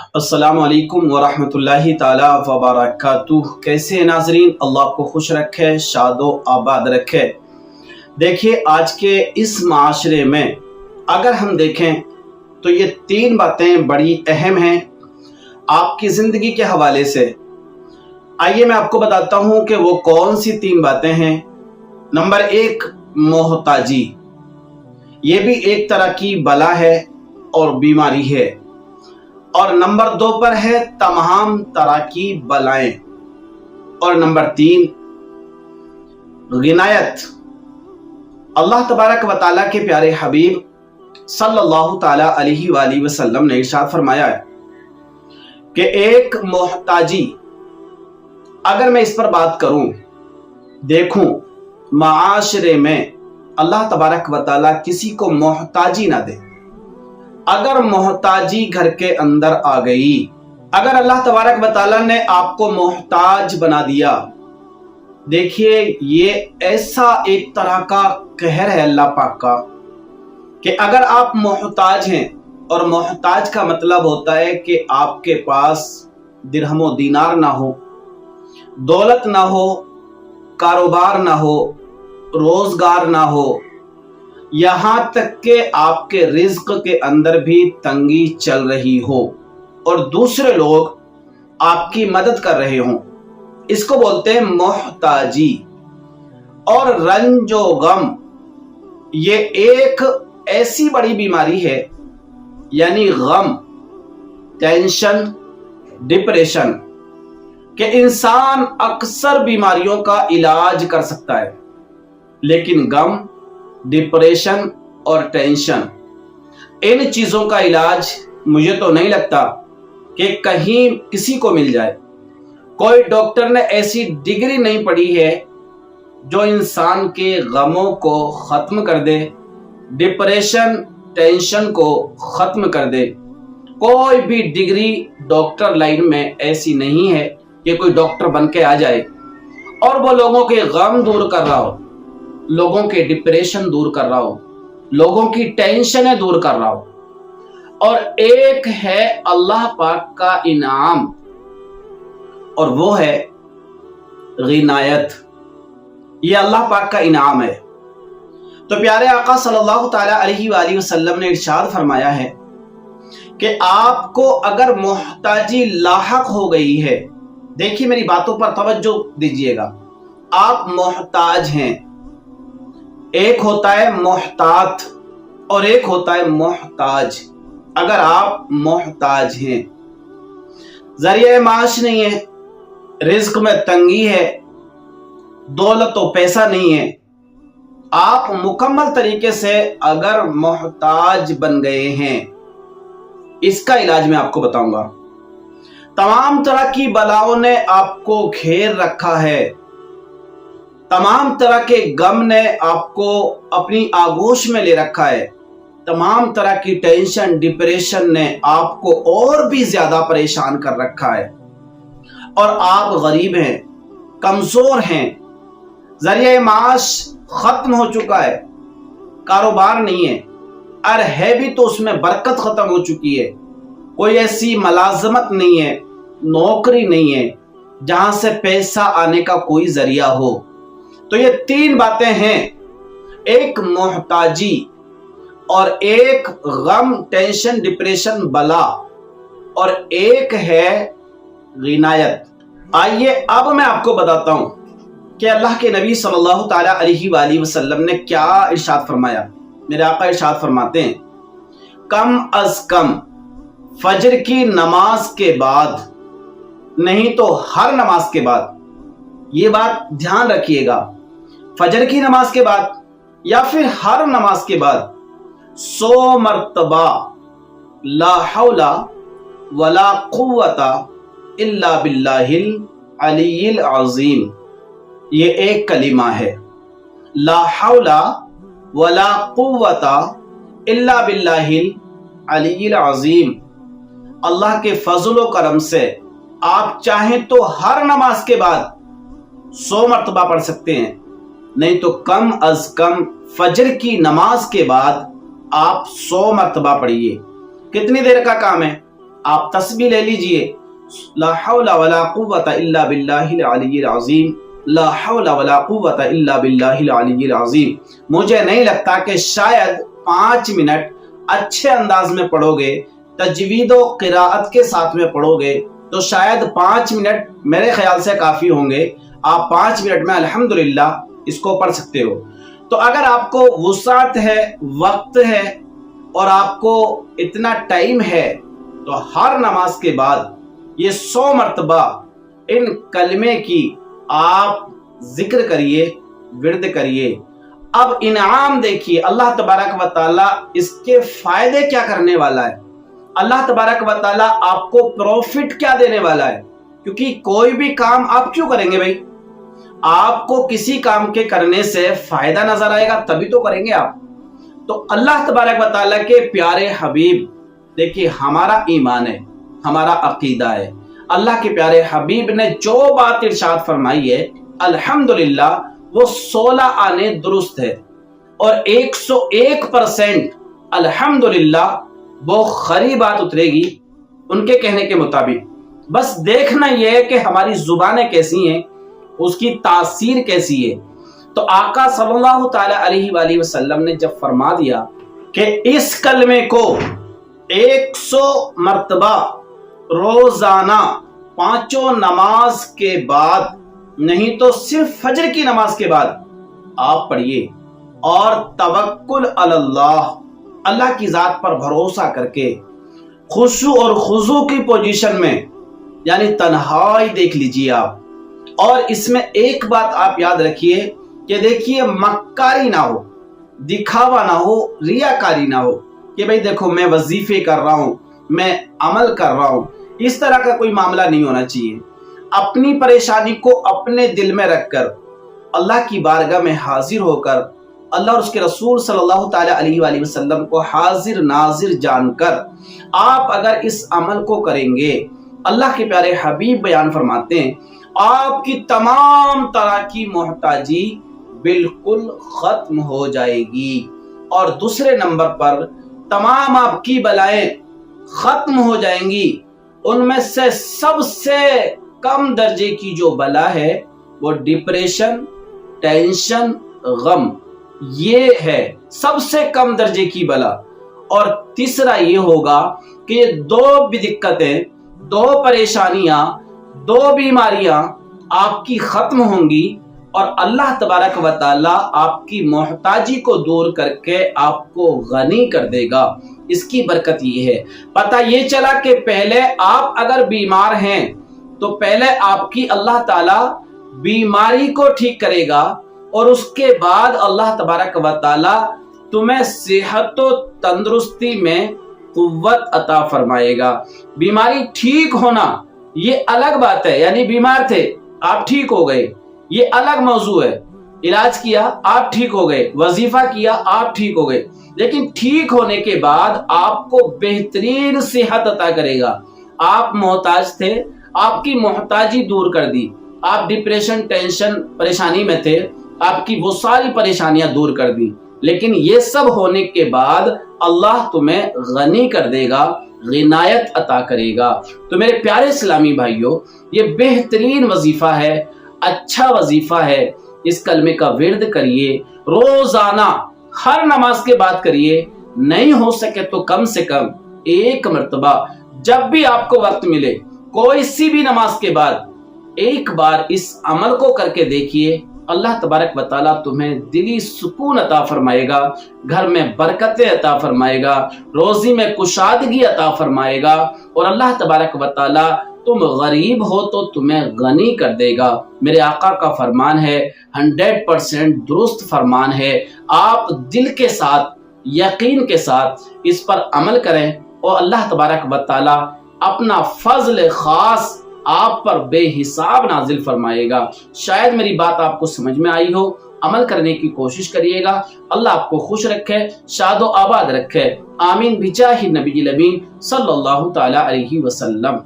السلام علیکم ورحمۃ اللہ تعالی وبرکاتہ۔ کیسے ہیں ناظرین؟ اللہ آپ کو خوش رکھے، شاد و آباد رکھے۔ دیکھیے، آج کے اس معاشرے میں اگر ہم دیکھیں تو یہ تین باتیں بڑی اہم ہیں آپ کی زندگی کے حوالے سے۔ آئیے میں آپ کو بتاتا ہوں کہ وہ کون سی تین باتیں ہیں۔ نمبر ایک، محتاجی۔ یہ بھی ایک طرح کی بلا ہے اور بیماری ہے۔ اور نمبر دو پر ہے تمام طرح کی بلائیں۔ اور نمبر تین، غنایت۔ اللہ تبارک و تعالیٰ کے پیارے حبیب صلی اللہ تعالیٰ علیہ وآلہ وسلم نے ارشاد فرمایا ہے کہ ایک محتاجی، اگر میں اس پر بات کروں، دیکھوں معاشرے میں اللہ تبارک و تعالیٰ کسی کو محتاجی نہ دے۔ اگر محتاجی گھر کے اندر آ گئی، اگر اللہ تبارک و تعالیٰ نے آپ کو محتاج بنا دیا، دیکھیے یہ ایسا ایک طرح کا قہر ہے اللہ پاک کا کہ اگر آپ محتاج ہیں، اور محتاج کا مطلب ہوتا ہے کہ آپ کے پاس درہم و دینار نہ ہو، دولت نہ ہو، کاروبار نہ ہو، روزگار نہ ہو، یہاں تک کہ آپ کے رزق کے اندر بھی تنگی چل رہی ہو اور دوسرے لوگ آپ کی مدد کر رہے ہوں، اس کو بولتے ہیں محتاجی۔ اور رنج و غم، یہ ایک ایسی بڑی بیماری ہے، یعنی غم، ٹینشن، ڈپریشن، کہ انسان اکثر بیماریوں کا علاج کر سکتا ہے، لیکن غم، ڈپریشن اور ٹینشن، ان چیزوں کا علاج مجھے تو نہیں لگتا کہ کہیں کسی کو مل جائے۔ کوئی ڈاکٹر نے ایسی ڈگری نہیں پڑھی ہے جو انسان کے غموں کو ختم کر دے، ڈپریشن، ٹینشن کو ختم کر دے۔ کوئی بھی ڈگری ڈاکٹر لائن میں ایسی نہیں ہے کہ کوئی ڈاکٹر بن کے آ جائے اور وہ لوگوں کے غم دور کر رہا ہو، لوگوں کے ڈپریشن دور کر رہا ہو، لوگوں کی ٹینشنیں دور کر رہا ہو۔ اور ایک ہے اللہ پاک کا انعام، اور وہ ہے غنایت۔ یہ اللہ پاک کا انعام ہے۔ تو پیارے آقا صلی اللہ تعالیٰ علیہ وآلہ وسلم نے ارشاد فرمایا ہے کہ آپ کو اگر محتاجی لاحق ہو گئی ہے، دیکھیے میری باتوں پر توجہ دیجئے گا، آپ محتاج ہیں۔ ایک ہوتا ہے محتاط اور ایک ہوتا ہے محتاج۔ اگر آپ محتاج ہیں، ذریعہ معاش نہیں ہے، رزق میں تنگی ہے، دولت و پیسہ نہیں ہے، آپ مکمل طریقے سے اگر محتاج بن گئے ہیں، اس کا علاج میں آپ کو بتاؤں گا۔ تمام طرح کی بلاؤں نے آپ کو گھیر رکھا ہے، تمام طرح کے غم نے آپ کو اپنی آغوش میں لے رکھا ہے، تمام طرح کی ٹینشن، ڈپریشن نے آپ کو اور بھی زیادہ پریشان کر رکھا ہے، اور آپ غریب ہیں، کمزور ہیں، ذریعہ معاش ختم ہو چکا ہے، کاروبار نہیں ہے، اور ہے بھی تو اس میں برکت ختم ہو چکی ہے، کوئی ایسی ملازمت نہیں ہے، نوکری نہیں ہے جہاں سے پیسہ آنے کا کوئی ذریعہ ہو۔ تو یہ تین باتیں ہیں، ایک محتاجی، اور ایک غم، ٹینشن، ڈپریشن، بلا، اور ایک ہے غنایت۔ آئیے اب میں آپ کو بتاتا ہوں کہ اللہ کے نبی صلی اللہ تعالیٰ علیہ وآلہ وسلم نے کیا ارشاد فرمایا۔ میرے آقا ارشاد فرماتے ہیں، کم از کم فجر کی نماز کے بعد، نہیں تو ہر نماز کے بعد، یہ بات دھیان رکھیے گا، فجر کی نماز کے بعد یا پھر ہر نماز کے بعد 100 مرتبہ لا حول ولا قوت الا باللہ العلی العظیم، یہ ایک کلمہ ہے، لا حول ولا قوت الا باللہ العلی العظیم۔ اللہ کے فضل و کرم سے آپ چاہیں تو ہر نماز کے بعد 100 مرتبہ پڑھ سکتے ہیں، نہیں تو کم از کم فجر کی نماز کے بعد آپ 100 مرتبہ پڑھیے۔ کتنی دیر کا کام ہے؟ आप तस्बीह ले लीजिए, ला हौला वला कुव्वता इल्ला बिल्लाहिल अलिय्यिल अज़ीम, ला हौला वला कुव्वता इल्ला बिल्लाहिल अलिय्यिल अज़ीम। मुझे नहीं लगता कि शायद 5 मिनट अच्छे अंदाज में पढ़ोगे, तजवीद और क़िराअत के साथ में पढ़ोगे तो शायद 5 मिनट मेरे ख्याल से काफ़ी होंगे। आप 5 मिनट में अल्हम्दुलिल्लाह इसको पढ़ सकते हो। तो अगर आपको वुसात है, वक्त है और आपको इतना टाइम है तो हर नमाज के बाद ये 100 मरतबा इन कलमे की आप जिक्र करिए, विर्द करिए। अब इनाम देखिए, अल्लाह तबारक व तआला इसके फायदे क्या करने वाला है, अल्लाह तबारक व तआला आपको प्रॉफिट क्या देने वाला है। क्योंकि कोई भी काम आप क्यों करेंगे भाई, आपको किसी काम के करने से फायदा नजर आएगा तभी तो करेंगे आप। तो अल्लाह तबारक व तआला के प्यारे हबीब, देखिए हमारा ईमान है, हमारा अकीदा है, अल्लाह के प्यारे हबीब ने जो बात इरशाद फरमाई है अल्हम्दुलिल्लाह वो 16 आने दुरुस्त है और 101% अल्हम्दुलिल्लाह वो खरी बात उतरेगी उनके कहने के मुताबिक। बस देखना यह है कि हमारी जुबानें कैसी हैं, उसकी तासीर कैसी है। तो आका सल्लल्लाहु ताला अलैहि वसल्लम ने जब फरमा दिया कि इस कलमे को 100 मर्तबा रोजाना 5 नमाज के बाद, नहीं तो सिर्फ फजर की नमाज के बाद आप पढ़िए और तवक्कुल अल्लाह, अल्लाह की जात पर भरोसा करके खुशू और खुजू की पोजीशन में, यानी तन्हाई देख लीजिए आप। और इसमें एक बात आप याद रखिए कि देखिए मक्कारी ना हो, दिखावा ना हो, रियाकारी ना हो कि भाई देखो मैं वजीफे कर रहा हूं, मैं अमल कर रहा हूं, इस तरह का कोई मामला नहीं होना चाहिए। अपनी परेशानी को अपने दिल में रखकर अल्लाह की बारगाह में हाजिर होकर अल्लाह और उसके रसूल सल्लल्लाहु ताला अलैहि वसल्लम को हाजिर नाजिर जानकर आप अगर इस अमल को करेंगे, अल्लाह के प्यारे हबीब बयान फरमाते हैं आपकी तमाम तरह की मोहताजी बिल्कुल खत्म हो जाएगी। और दूसरे नंबर पर तमाम आपकी बलाएं खत्म हो जाएंगी। उनमें से सबसे कम दर्जे की जो बला है वो डिप्रेशन, टेंशन, गम, ये है सबसे कम दर्जे की बला। और तीसरा ये होगा कि ये 2 दिक्कतें, 2 परेशानियां, 2 बीमारियां आपकी खत्म होंगी और अल्लाह तबारक व तआला आपकी मोहताजी को दूर करके आपको गनी कर देगा। इसकी बरकत ये है। पता ये चला कि पहले आप अगर बीमार हैं तो पहले आपकी अल्लाह ताला बीमारी को ठीक करेगा और उसके बाद अल्लाह तबारक व तआला तुम्हें सेहत व तंदुरुस्ती में कुव्वत अता फरमाएगा। बीमारी ठीक होना ये अलग बात है, यानी बीमार थे आप ठीक हो गए, ये अलग मौजू है। इलाज किया आप ठीक हो गए, वजीफा किया आप ठीक हो गए, लेकिन ठीक होने के बाद आपको बेहतरीन सेहत अता करेगा। आप मोहताज थे, आपकी मोहताजी दूर कर दी, आप डिप्रेशन, टेंशन, परेशानी में थे, आपकी वो सारी परेशानियां दूर कर दी। लेकिन ये सब होने के बाद अल्लाह तुम्हें गनी कर देगा, गिनायत अता करेगा। तो मेरे प्यारे इस्लामी भाइयों, ये बेहतरीन वजीफा है, अच्छा वजीफा है। इस कलमे का विर्द करिए, रोजाना हर नमाज के बाद करिए, नहीं हो सके तो कम से कम 1 मर्तबा जब भी आपको वक्त मिले, कोई सी भी नमाज के बाद एक बार इस अमल को करके देखिए। अल्लाह तबारक व तआला तुम्हें दिली सुकून अता फरमाएगा, घर में बरकतें अता फरमाएगा, रोजी में कुशादगी अता फरमाएगा और अल्लाह तबारक व तआला तुम गरीब हो तो तुम्हें गनी कर देगा। मेरे आका का फरमान है, 100% दुरुस्त फरमान है। आप दिल के साथ, यकीन के साथ इस पर अमल करें और अल्लाह तबारक व तआला अपना फजल खास आप पर बेहिसाब नाजिल फरमाएगा। शायद मेरी बात आपको समझ में आई हो, अमल करने की कोशिश करिएगा। अल्लाह आपको खुश रखे, शादो आबाद रखे। आमीन बिजाहि नबी अमीन सल्लल्लाहु ताला अलैहि वसल्लम।